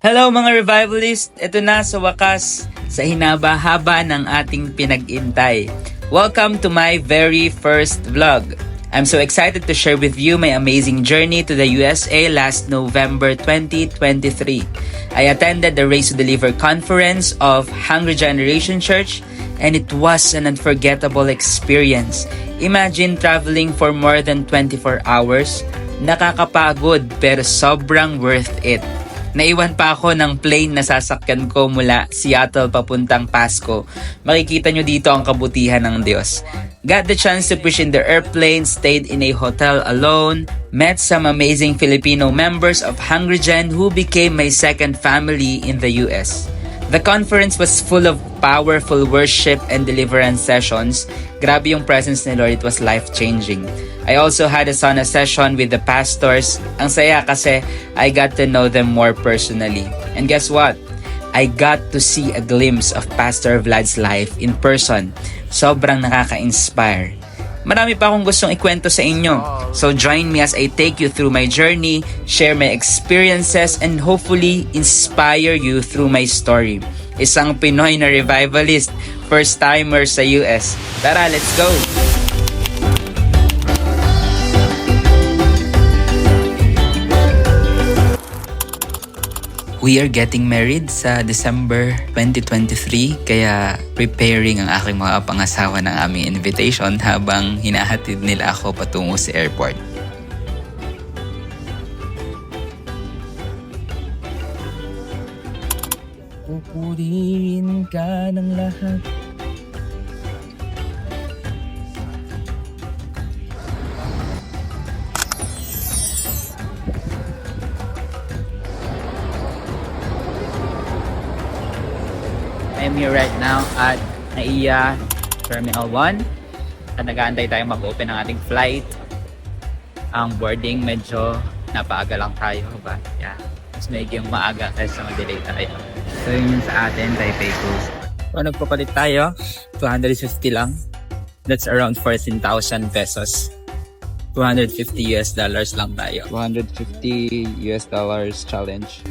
Hello mga revivalist! Ito na sa wakas sa hinaba-haba ng ating pinag-intay. Welcome to my very first vlog. I'm so excited to share with you my amazing journey to the USA last November 2023. I attended the Race to Deliver conference of Hungry Generation Church and it was an unforgettable experience. Imagine traveling for more than 24 hours. Nakakapagod pero sobrang worth it. Naiwan pa ako ng plane na sasakyan ko mula Seattle papuntang Pasco. Makikita nyo dito ang kabutihan ng Diyos. Got the chance to push in the airplane, stayed in a hotel alone, met some amazing Filipino members of Hungry Gen who became my second family in the US. The conference was full of powerful worship and deliverance sessions. Grabe yung presence ni Lord, it was life-changing. I also had a sauna session with the pastors. Ang saya kasi I got to know them more personally. And guess what? I got to see a glimpse of Pastor Vlad's life in person. Sobrang nakaka-inspire. Marami pa akong gustong ikwento sa inyo. So join me as I take you through my journey, share my experiences, and hopefully inspire you through my story. Isang Pinoy na revivalist, first-timer sa US. Tara, let's go! We are getting married sa December 2023 kaya preparing ang aking mga pangasawa ng aming invitation habang hinahatid nila ako patungo sa airport. Pupurihin ka ng lahat. I'm here right now at NAIA Terminal 1 at nag-aantay tayong mag-open ang ating flight. Ang boarding medyo napaaga lang tayo but yeah, mas medyo maaga kaysa mag-delay tayo. So yun yung sa atin, Taipei Coast. So nagpapalit tayo, 250 lang. That's around 14,000 pesos. $250 lang tayo. $250 challenge.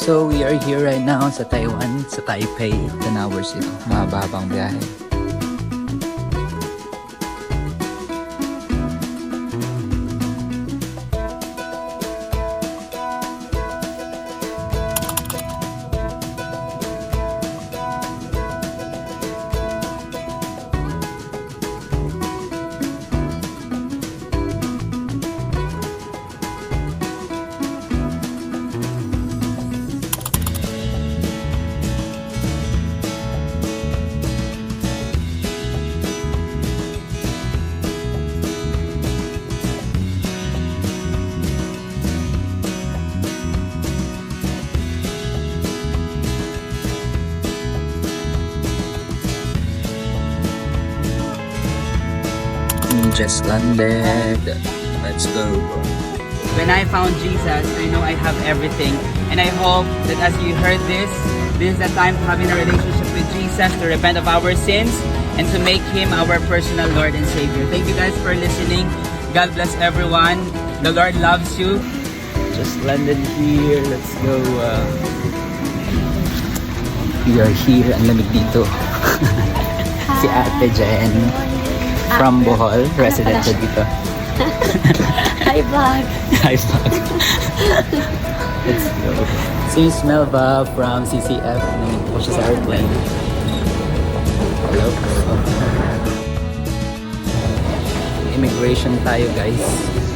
So we are here right now sa Taiwan, sa Taipei. 10 hours ito, mahabang biyahe. Just landed. Let's go. When I found Jesus, I know I have everything. And I hope that as you heard this is the time to having a relationship with Jesus, to repent of our sins, and to make Him our personal Lord and Savior. Thank you guys for listening. God bless everyone. The Lord loves you. Just landed here. Let's go. We are here. Ang lamig dito. Si Ate Jen. From Bohol, resident siya dito. Hi vlog! Hi vlog! Let's go. Si Miss Melva from CCF, which is airplane. Hello po. Immigration tayo guys.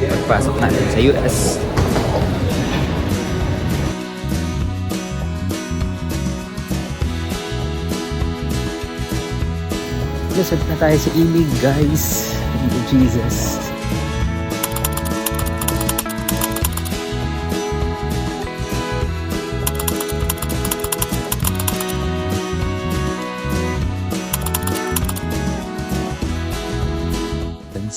Pagpasok natin sa US. Jesus, wag na tayo sa ilig, guys. Thank you, Jesus.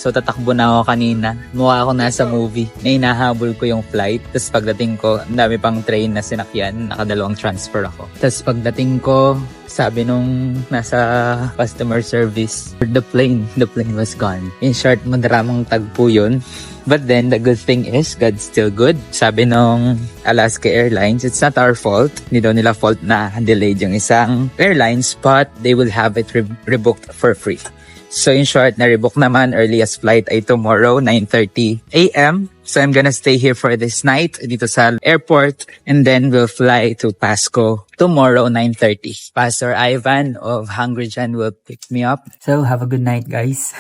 So tatakbo na ako kanina. Mukha ako nasa movie na hinahabol ko yung flight. Tapos pagdating ko, ang dami pang train na sinakyan. Nakadalawang transfer ako. Tapos pagdating ko, sabi nung nasa customer service, the plane was gone. In short, madramang tagpo yun. But then, the good thing is, God's still good. Sabi nung Alaska Airlines, it's not our fault. Hindi daw nila fault na delayed yung isang airlines, but they will have it rebooked for free. So in short, na-rebook naman. Earliest flight ay tomorrow, 9:30 a.m. So I'm gonna stay here for this night dito sa airport. And then we'll fly to Pasco tomorrow, 9:30. Pastor Ivan of Hungry Gen will pick me up. So have a good night, guys.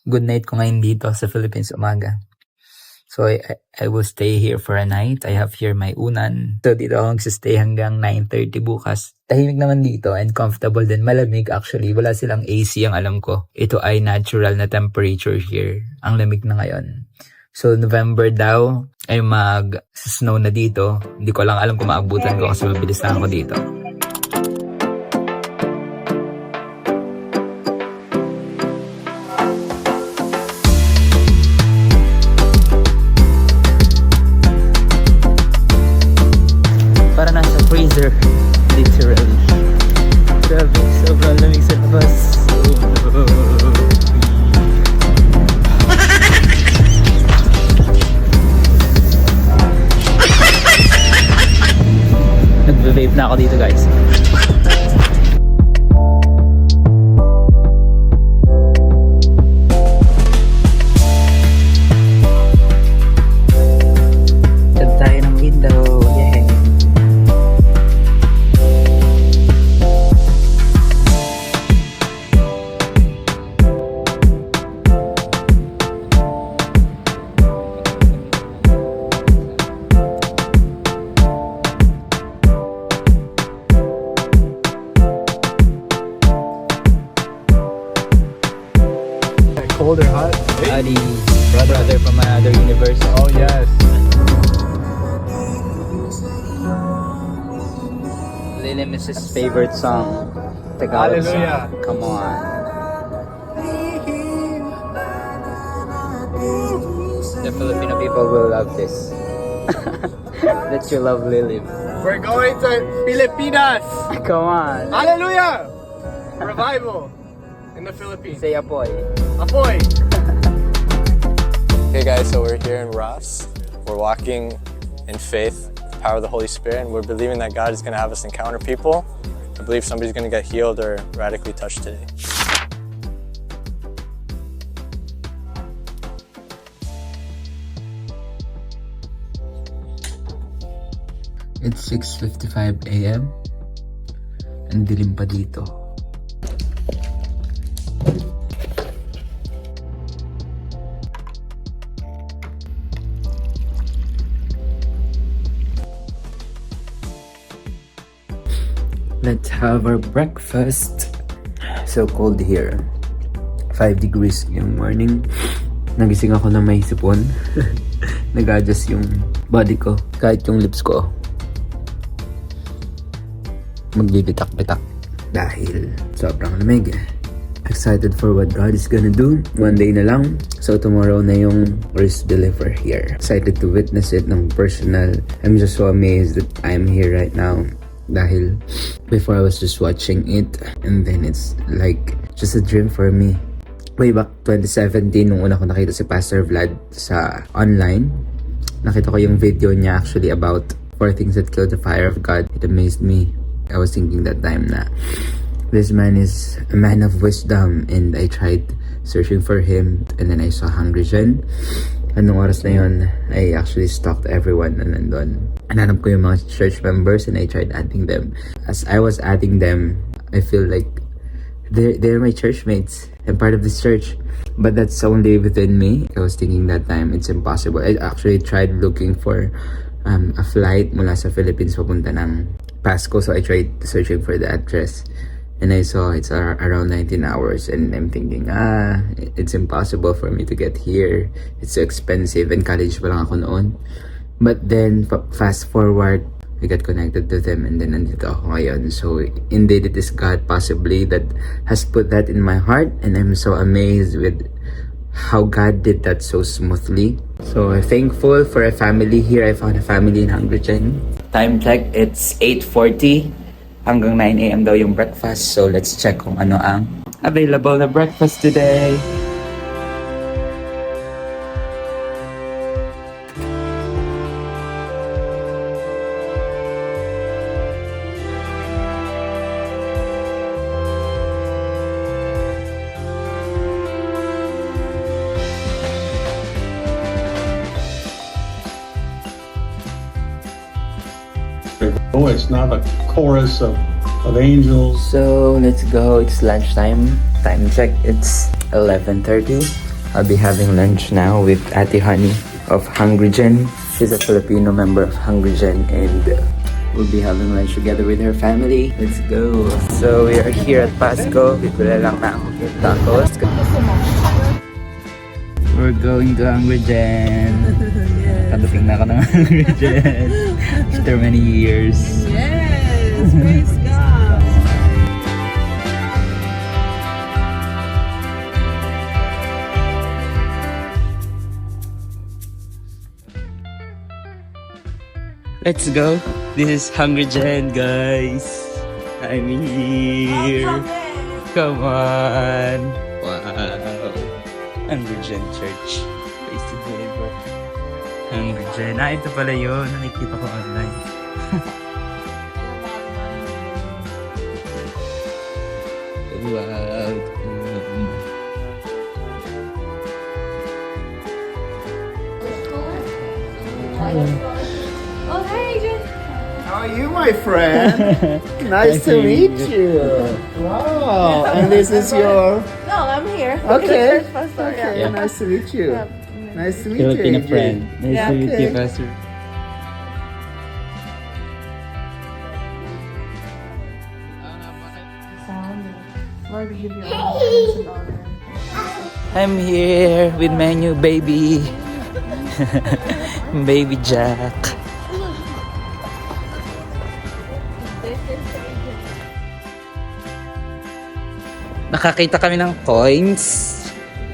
Good night ko ngayon dito sa Philippines umaga. So I will stay here for a night. I have here my unan. So dito ako magsistay hanggang 9:30 bukas. Tahimik naman dito and comfortable din. Malamig actually. Wala silang AC ang alam ko. Ito ay natural na temperature here. Ang lamig na ngayon. So November daw ay mag-snow na dito. Hindi ko lang alam kung maabutan ko kasi mabilis na ako dito. Para nasa freezer, literally. Grabe, sobrang lamig sa labas. Nagbe-vape na ako dito, guys. Tag tayo ng window. Yay! Cold or hot? Adi, brother from another universe. Oh yes. Lilim is his favorite song. Tagalog Hallelujah. song. Come on. The Filipino people will love this. That you love Lilim. We're going to Pilipinas. Come on. Hallelujah. Revival in the Philippines. Say apoy. Apoy. Hey guys, so we're here in Ross. We're walking in faith, the power of the Holy Spirit, and we're believing that God is going to have us encounter people. I believe somebody's going to get healed or radically touched today. It's 6:55 a.m. Ang dilim pa dito. Let's have our breakfast. So cold here. 5 degrees yung morning. Nagising ako na may sipon. Nag-adjust yung body ko. Kahit yung lips ko. Magbibitak-bitak. Dahil sobrang lamig. Excited for what God is gonna do. One day na lang. So tomorrow na yung first deliver here. Excited to witness it ng personal. I'm just so amazed that I'm here right now. Dahil before I was just watching it and then it's like just a dream for me. Way back 2017 nung una ko nakita si Pastor Vlad sa online. Nakita ko yung video niya actually about 4 things that killed the fire of God. It amazed me. I was thinking that time na this man is a man of wisdom and I tried searching for him and then I saw Hungry Gen. Anong oras na yun, I actually stalked everyone na nandun. Hanap ko yung mga church members and I tried adding them. As I was adding them, I feel like they're my church mates. I'm part of this church. But that's only within me. I was thinking that time, it's impossible. I actually tried looking for a flight mula sa Philippines papunta ng Pasco. So I tried searching for the address. And I saw it's around 19 hours and I'm thinking, it's impossible for me to get here. It's so expensive and college pa lang ako noon. But then, fast forward, I got connected to them and then nandito ako ngayon. So, indeed, it is God possibly that has put that in my heart. And I'm so amazed with how God did that so smoothly. So, I'm thankful for a family here. I found a family in Hungrigen. Time check, it's 8:40. Hanggang 9 a.m. daw yung breakfast. So, let's check kung ano ang available na breakfast today. Oh, it's not a chorus of angels. So, let's go. It's lunchtime. Time check. It's 11:30. I'll be having lunch now with Ate Honey of Hungrigen. She's a Filipino member of Hungrigen and we'll be having lunch together with her family. Let's go. So, we are here at Pasco. Bibili lang na ako ng tacos. We're going to Hungrigen. Kadating na ako ng Hungrigen after many years. Yes, praise God. Let's go. This is Hungrigen, guys. I'm here. Come on. Wow. Hungrigen Church. Praise the Lord. Hungrigen. Ito pala yun. Nakikita ko online. Wow. Oh, hi, Jen. How are you, my friend? Nice to meet you. Wow. And this is your... No, I'm here. Okay. Church pastor, Okay, yeah. nice to meet you. Yeah. Nice to meet Filipino you, AJ. friend. Nice Yeah. to meet you, Okay. Pastor. Lord, we give you all praise and honor. I'm here with my new baby. Baby Jack. Nakakita kami ng coins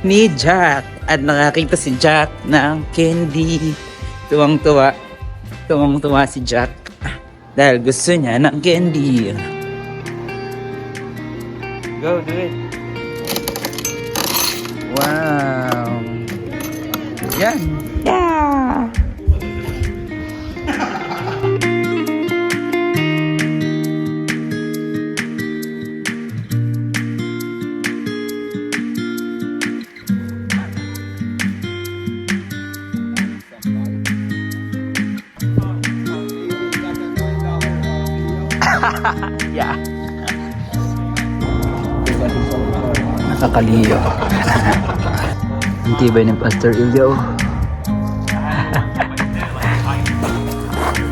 ni Jack. At nakakita si Jack ng candy. Tuwang-tuwa. Tuwang-tuwa si Jack. Dahil gusto niya ng candy. Go, do it. Wow. Yan. Yeah. Yeah. Nakakaliyo. Ang tibay ng Pastor Ilyo.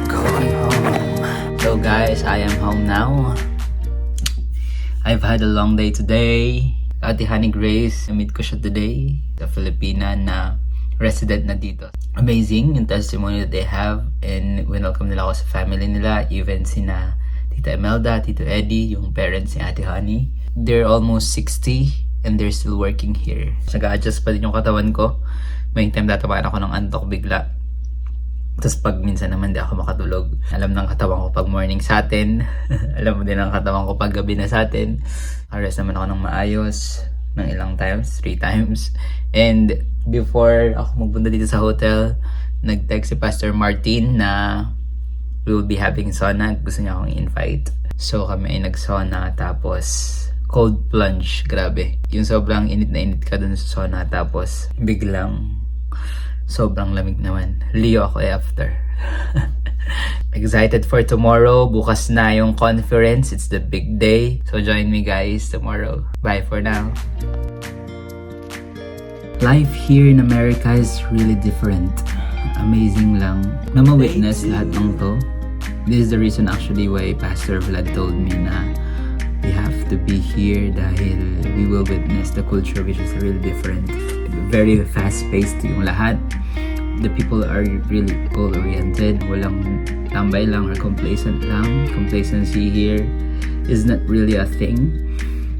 Going home. So guys, I am home now. I've had a long day today. Ate Honey Grace, na-meet ko siya today. The Filipina na resident na dito. Amazing yung testimony that they have and welcome nila ako sa family nila. Even sina Tita Imelda, Tito Eddie, yung parents ni Ate Honey. They're almost 60 and they're still working here. Nag-a-adjust pa din yung katawan ko. May time tatamaan ako ng antok bigla. Tapos pag minsan naman di ako makatulog. Alam ng katawan ko pag morning sa atin. Alam mo din ng katawan ko pag gabi na sa atin. Arrest naman ako ng maayos. Ng ilang times, 3 times. And before ako magpunta dito sa hotel, nag-text si Pastor Martin na we will be having sauna. Gusto niya akong invite. So kami ay nag-sauna tapos cold plunge. Grabe. Yung sobrang init na init ka dun sa sauna tapos biglang sobrang lamig naman. Leo ako after. Excited for tomorrow. Bukas na yung conference. It's the big day. So join me guys tomorrow. Bye for now. Life here in America is really different. Amazing lang na ma-witness lahat ng to. This is the reason actually why Pastor Vlad told me na we have to be here dahil we will witness the culture which is really different. Very fast-paced yung lahat. The people are really goal-oriented. Walang tambay lang or complacent lang. Complacency here is not really a thing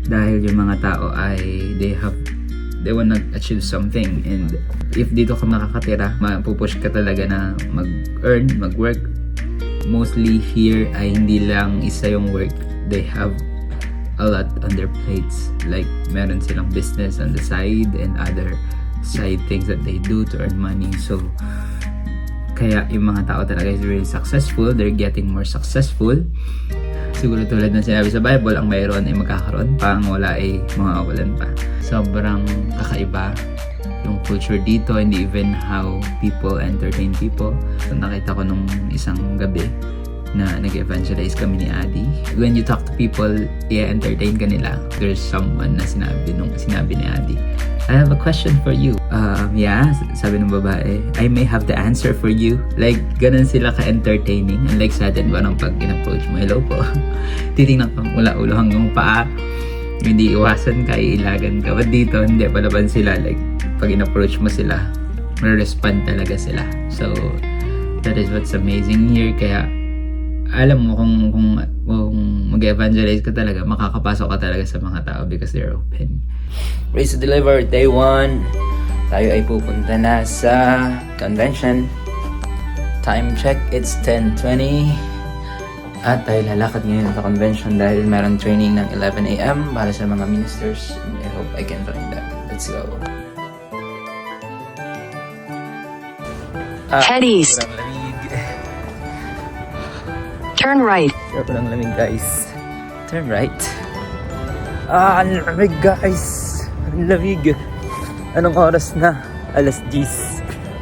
dahil yung mga tao ay they wanna achieve something, and if dito ka makakatira, mapupush ka talaga na mag-earn, mag-work. Mostly here ay hindi lang isa yung work, they have a lot on their plates, like meron silang business on the side and other side things that they do to earn money. So kaya yung mga tao talaga is really successful, they're getting more successful. Siguro tulad ng sinabi sa Bible, ang mayroon ay magkakaroon pa, ang wala ay mawawalan pa. Sobrang kakaiba yung culture dito, and even how people entertain people. So, nakita ko nung isang gabi na nag-evangelize kami ni Adi. When you talk to people, i-entertain ka nila. There's someone na sinabi ni Adi, I have a question for you. Yeah, sabi ng babae, I may have the answer for you. Like, ganun sila ka-entertaining. Unlike sa atin, parang pag in-approach mo, hello po. Titingnan ka mula ulo hanggang paa. Hindi iwasan ka, iilagan ka. But dito, hindi, palaban sila. Like, pag in-approach mo sila, may-respond talaga sila. So, that is what's amazing here. Kaya, alam mo kung mag-evangelize ka talaga, makakapasok ka talaga sa mga tao because they're open. Race to Deliver, Day 1. Tayo ay pupunta na sa convention. Time check, it's 10:20. At tayo lalakad ngayon sa convention dahil meron training ng 11 a.m. para sa mga ministers. I hope I can find that. Let's go. Head east. Sobrang lamig. Turn right. Sobrang lamig, guys. Turn right. Ang lamig, guys. Ang lamig. Anong oras na? Alas 10.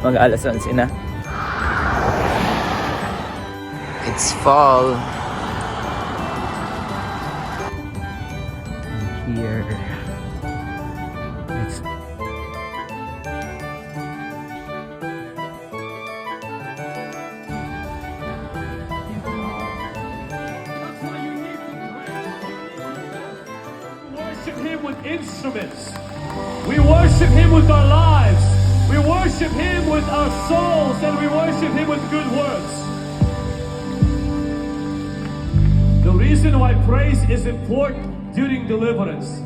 Mag-alas 11 na. It's fall. Here. It's worship Him with instruments. We worship Him with our lives. We worship Him with our souls, and we worship Him with good words. The reason why praise is important during deliverance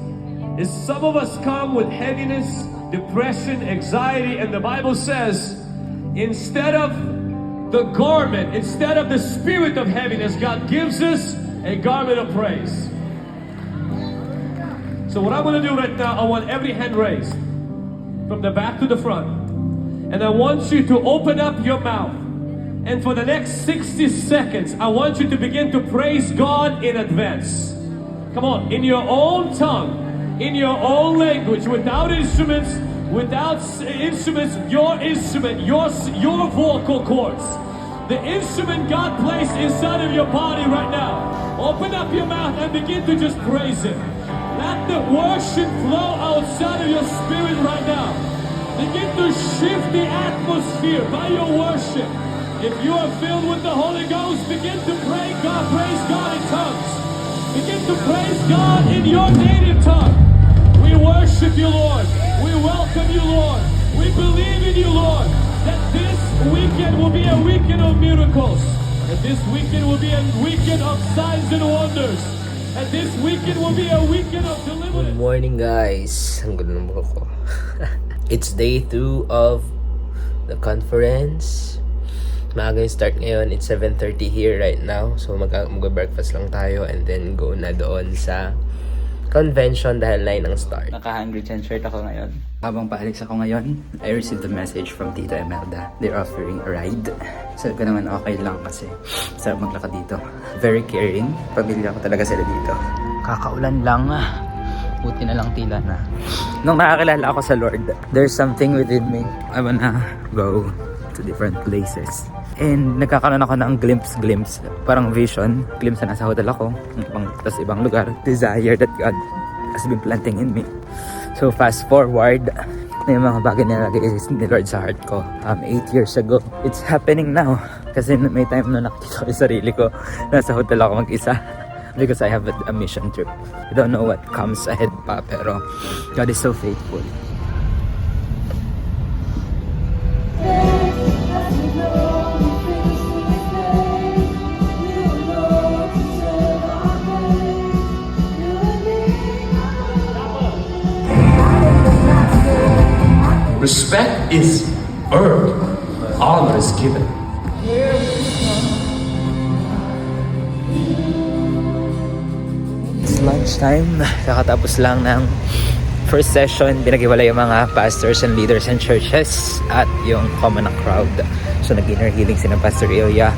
is some of us come with heaviness, depression, anxiety, and the Bible says, instead of the garment, instead of the spirit of heaviness, God gives us a garment of praise. So what I'm going to do right now, I want every hand raised from the back to the front. And I want you to open up your mouth. And for the next 60 seconds, I want you to begin to praise God in advance. Come on, in your own tongue, in your own language, without instruments, your instrument, your vocal cords. The instrument God placed inside of your body right now. Open up your mouth and begin to just praise Him. Let the worship flow outside of your spirit right now. Begin to shift the atmosphere by your worship. If you are filled with the Holy Ghost, begin to praise God in tongues. Begin to praise God in your native tongue. We worship you, Lord. We welcome you, Lord. We believe in you, Lord, that this weekend will be a weekend of miracles. That this weekend will be a weekend of signs and wonders. And this weekend will be a weekend of deliverance. Good morning, guys. Ang ganda ng buhok ko. It's day 2 of the conference. Maaga yung start ngayon. It's 7:30 here right now. So mag-breakfast lang tayo and then go na doon sa convention dahil 9 ang start. Naka-hungry chan shirt ako ngayon. Habang paalis ako ngayon, I received a message from Tita Emerda. They're offering a ride. Sabi ko naman okay lang kasi sarap maglakad dito. Very caring. Pamilya ko talaga sila dito. Kakaulan lang. Buti na lang tila na. Nung nakakilala ako sa Lord, there's something within me. I wanna go to different places. And nagkakaroon ako ng glimpse, parang vision, glimpse na nasa hotel ako, tapos ibang lugar, desire that God has been planting in me. So fast forward, na yung mga bagay na nilagay ni Lord sa heart ko 8 years ago. It's happening now. Kasi may time na nakikita ko yung sarili ko, nasa hotel ako mag-isa. because I have a mission trip. I don't know what comes ahead pa, pero God is so faithful. Respect is earned, honor is given. It's lunchtime. Kakatapos lang ng first session. Pinag-iwala yung mga pastors and leaders and churches at yung common na crowd. So nag-inner healing sina Pastor Ilya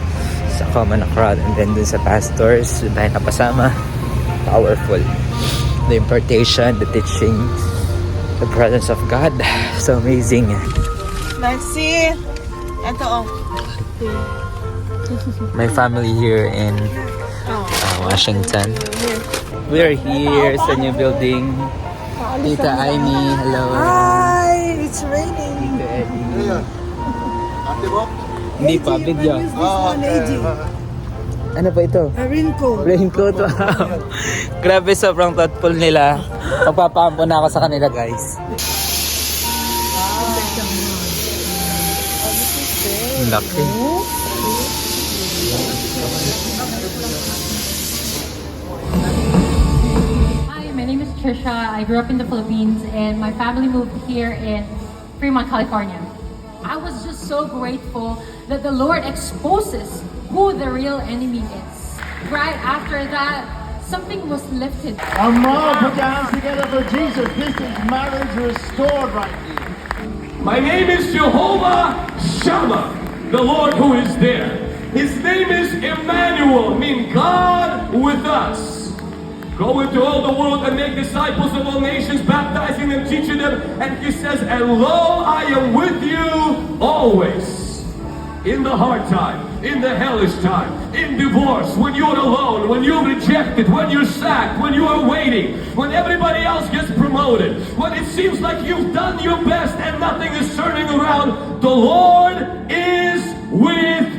sa common na crowd, and then dun sa pastors dahil napasama. Powerful. The impartation, the teaching, the presence of God. So amazing. Maxi! Ito oh. My family here in Washington. We are here sa new building. Tita Aimee, hello. Hi! It's raining. Hindi pa, video. Ano ba ito? A raincoat. Raincoat, wow. Grabe, sobrang thoughtful nila. Magpapaampo na ako sa kanila, guys. Laki. Hi, my name is Trisha. I grew up in the Philippines and my family moved here in Fremont, California. I was just so grateful that the Lord exposes who the real enemy is. Right after that, something was lifted. Come on, put your hands together for Jesus. This is marriage restored right here. My name is Jehovah Shammah, the Lord who is there. His name is Emmanuel, meaning God with us. Go into all the world and make disciples of all nations, baptizing them, teaching them. And he says, and lo, I am with you always. In the hard time, in the hellish time, in divorce, when you're alone, when you're rejected, when you're sacked, when you are waiting, when everybody else gets promoted, when it seems like you've done your best and nothing is turning around, the Lord is with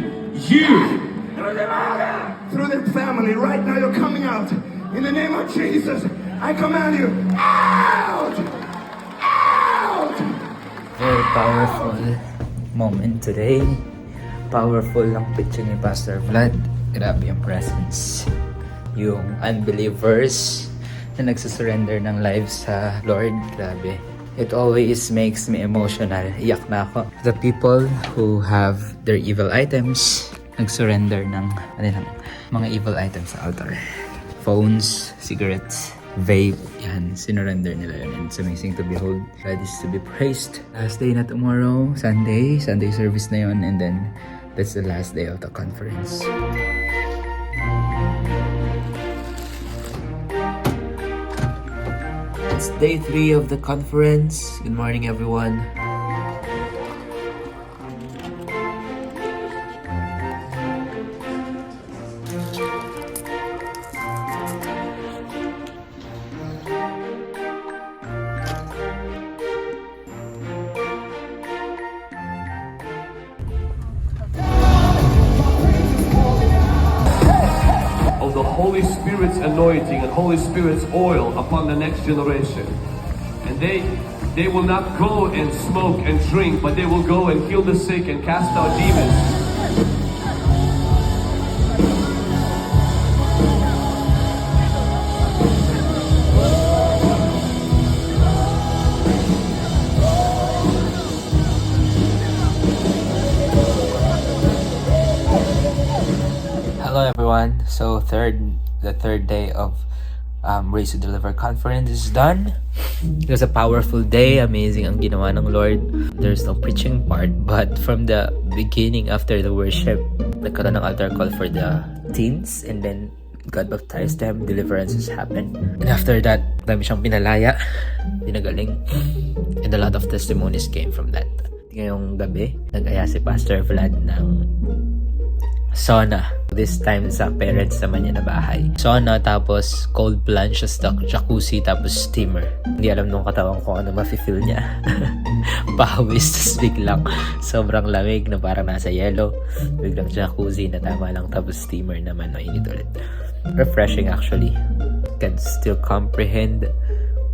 you. Through the family, right now you're coming out. In the name of Jesus, I command you, out! Out! Very powerful moment today. Powerful ang picture ni Pastor Vlad. Grabe yung presence. Yung unbelievers na nagsusurrender ng lives sa Lord. Grabe. It always makes me emotional. Iyak na ako. The people who have their evil items, nagsurrender ng kanilang mga evil items sa altar. Phones, cigarettes, vape, yan, sinurrender nila yun. And it's amazing to behold. God is to be praised. Last day na tomorrow, Sunday service na yun, and then that's the last day of the conference. It's day 3 of the conference. Good morning, everyone. Of the Holy Spirit's anointing and Holy Spirit's oil upon the next generation. And they will not go and smoke and drink, but they will go and heal the sick and cast out demons. Hello everyone. So the third day of Race to Deliver conference is done. It was a powerful day. Amazing ang ginawa ng Lord. There's no preaching part, but from the beginning, after the worship, nagkaroon ng altar call for the teens, and then God baptized them, deliverances happened. And after that, dami siyang pinalaya, pinagaling, and a lot of testimonies came from that. Ngayong gabi, nag-aya si Pastor Vlad ng sauna. This time sa parents naman niya na bahay. Sauna, tapos cold plunge sa jacuzzi, tapos steamer. Hindi alam nung katawan ko ano mafe-feel niya. pawis, tapos biglang sobrang lamig na parang nasa yelo. Biglang jacuzzi na tama lang, tapos steamer naman, mainit ulit. Refreshing actually. Can still comprehend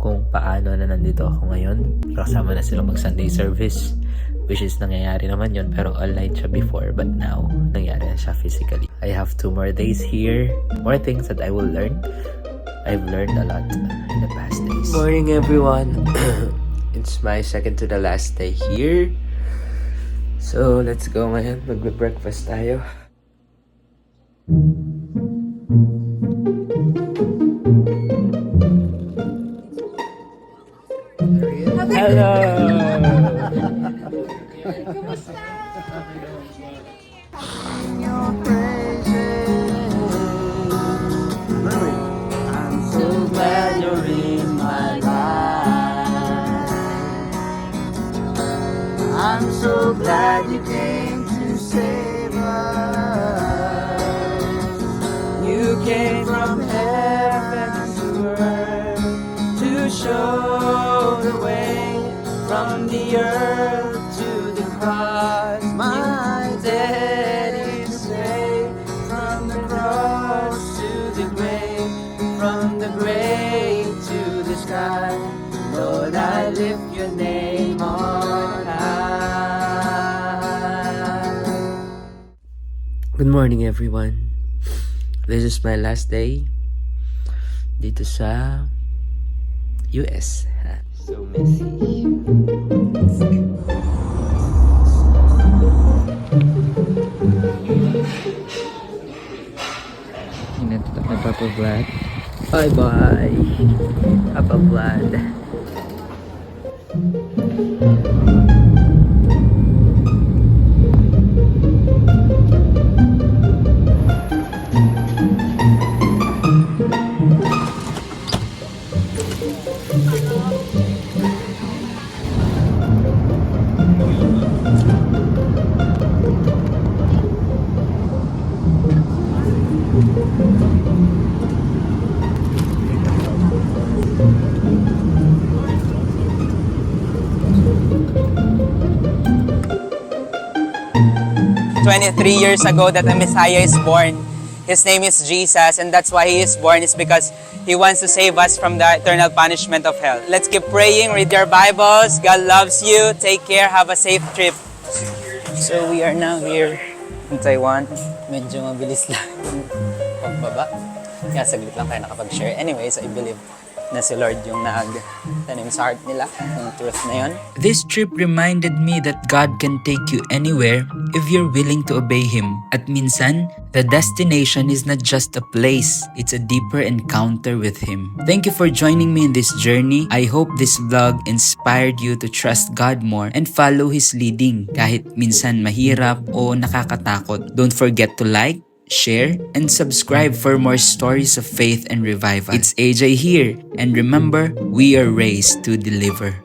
kung paano na nandito ako ngayon. Kasama na silang mag Sunday service, which is nangyayari naman yun, pero online siya before, but now nangyari na siya physically. I have 2 more days here, more things that I will learn. I've learned a lot in the past days. Morning everyone. It's my second to the last day here, so let's go ngayon, mag-breakfast tayo. Hello. I'm so glad you're in my life. I'm so glad you came to save us. You came from heaven to earth to show the way, from the earth to the cross. My debt is paid, from the cross to the grave, from the grave to the sky. Lord, I lift your name on high. Good morning everyone. This is my last day dito sa US. So messy. Inatutak na Papa Vlad. Bye-bye, Papa Vlad. "23 years ago that the Messiah is born. His name is Jesus, and that's why he is born, is because he wants to save us from the eternal punishment of hell." Let's keep praying, read your Bibles. God loves you. Take care. Have a safe trip. So we are now here in Taiwan. Medyo mabilis lang yung pagbaba. Kaya saglit lang tayo nakapag-share. Anyways, I believe na si Lord yung nagtanim sa heart nila, yung truth na yun. This trip reminded me that God can take you anywhere if you're willing to obey Him. At minsan, the destination is not just a place, it's a deeper encounter with Him. Thank you for joining me in this journey. I hope this vlog inspired you to trust God more and follow His leading kahit minsan mahirap o nakakatakot. Don't forget to like, share, and subscribe for more stories of faith and revival. It's AJ here, and remember, we are raised to deliver.